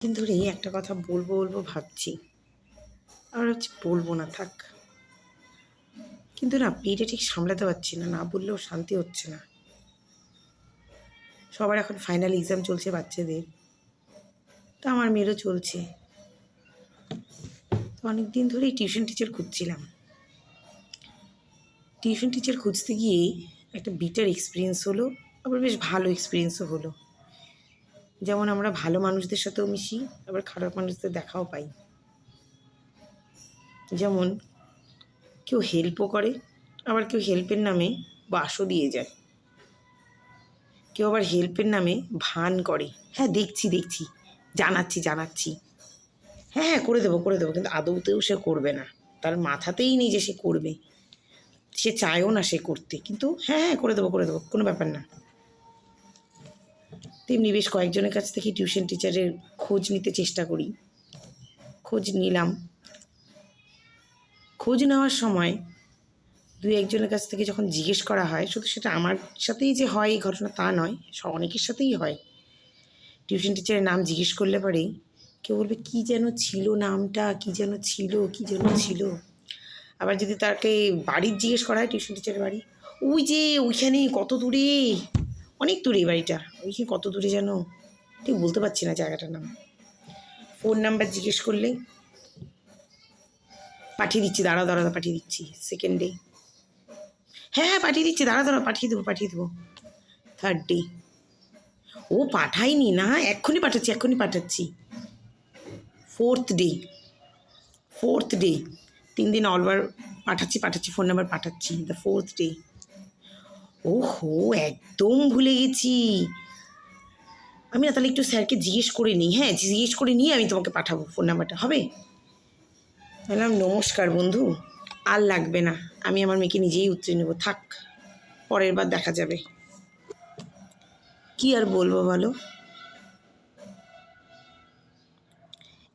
দিন ধরেই একটা কথা বলবো বলবো ভাবছি, আর হচ্ছে বলবো না, থাক। কিন্তু না, পেটে ঠিক সামলাতে পারছি না, না বললেও শান্তি হচ্ছে না। সবার এখন ফাইনাল এক্সাম চলছে বাচ্চাদের, তো আমার মেয়েরও চলছে। তো অনেক দিন ধরেই টিউশন টিচার খুঁজছিলাম। টিউশন টিচার খুঁজতে গিয়ে একটা বিটার এক্সপিরিয়েন্স হলো, আবার বেশ ভালো এক্সপিরিয়েন্সও হলো। যেমন আমরা ভালো মানুষদের সাথেও মিশি, আবার খারাপ মানুষদের দেখাও পাই। যেমন কেউ হেল্পও করে, আবার কেউ হেল্পের নামে বাসও দিয়ে যায়। কেউ আবার হেল্পের নামে ভান করে, হ্যাঁ দেখছি দেখছি, জানাচ্ছি, হ্যাঁ হ্যাঁ করে দেবো, কিন্তু আদৌতেও সে করবে না। তার মাথাতেই নেই যে সে করবে, সে চায়ও না সে করতে, কিন্তু হ্যাঁ হ্যাঁ করে দেবো, কোনো ব্যাপার না। তেমনি বেশ কয়েকজনের কাছ থেকে টিউশন টিচারের খোঁজ নিতে চেষ্টা করি, খোঁজ নিলাম। খোঁজ নেওয়ার সময় দুই একজনের কাছ থেকে যখন জিজ্ঞেস করা হয়, শুধু সেটা আমার সাথেই যে হয় এই ঘটনা তা নয়, অনেকের সাথেই হয়। টিউশন টিচারের নাম জিজ্ঞেস করলে পরেই কেউ বলবে কী যেন ছিল নামটা, কী যেন ছিল। আবার যদি তাকে বাড়ির জিজ্ঞেস করা হয়, টিউশন টিচারের বাড়ি, ওই যে ওইখানে কত দূরে, অনেক দূরে বাড়িটা, ওইখানে কত দূরে যেন, ঠিক বলতে পারছি না জায়গাটার নাম। ফোন নাম্বার জিজ্ঞেস করলে পাঠিয়ে দিচ্ছি, দাঁড়াও পাঠিয়ে দিচ্ছি সেকেন্ডে, হ্যাঁ পাঠিয়ে দিচ্ছি, দাঁড়াও পাঠিয়ে দেবো। থার্ড ডে, ও পাঠাইনি না, এক্ষুনি পাঠাচ্ছি। ফোর্থ ডে 3 দিন অলবার পাঠাচ্ছি, ফোন নাম্বার পাঠাচ্ছি, দ্য ফোর্থ ডে। ও হো, একদম ভুলে গেছি। আমি না তাহলে একটু স্যারকে জিজ্ঞেস করে নিই, হ্যাঁ জিজ্ঞেস করে নিয়ে আমি তোমাকে পাঠাবো, ফোন নাম্বারটা হবে? বললাম নমস্কার বন্ধু, আর লাগবে না, আমি আমার মেয়েকে নিজেই উতরে নেবো, থাক, পরের বার দেখা যাবে। কি আর বলবো বলো।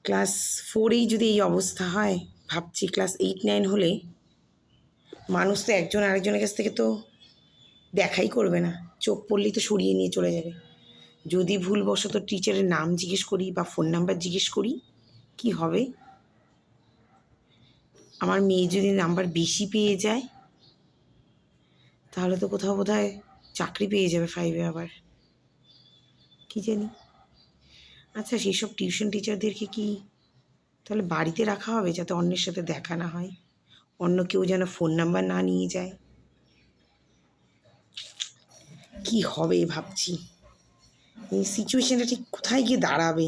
ক্লাস 4এই যদি এই অবস্থা হয়, ভাবছি ক্লাস 8-9 হলে মানুষ তো একজন আরেকজনের কাছ থেকে তো দেখাই করবে না, চোখ পড়লেই তো সরিয়ে নিয়ে চলে যাবে। যদি ভুলবশত টিচারের নাম জিজ্ঞেস করি বা ফোন নাম্বার জিজ্ঞেস করি, কি হবে? আমার মেয়ে যদি নাম্বার বেশি পেয়ে যায়, তাহলে তো কোথাও বোধহয় চাকরি পেয়ে যাবে 5-এ আবার, কি জানি। আচ্ছা, সেই সব টিউশন টিচারদেরকে কি তাহলে বাড়িতে রাখা হবে, যাতে অন্যের সাথে দেখা না হয়, অন্য কেউ যেন ফোন নাম্বার না নিয়ে যায়? কি হবে ভাবছি, এই সিচুয়েশনটা ঠিক কোথায় গিয়ে দাঁড়াবে।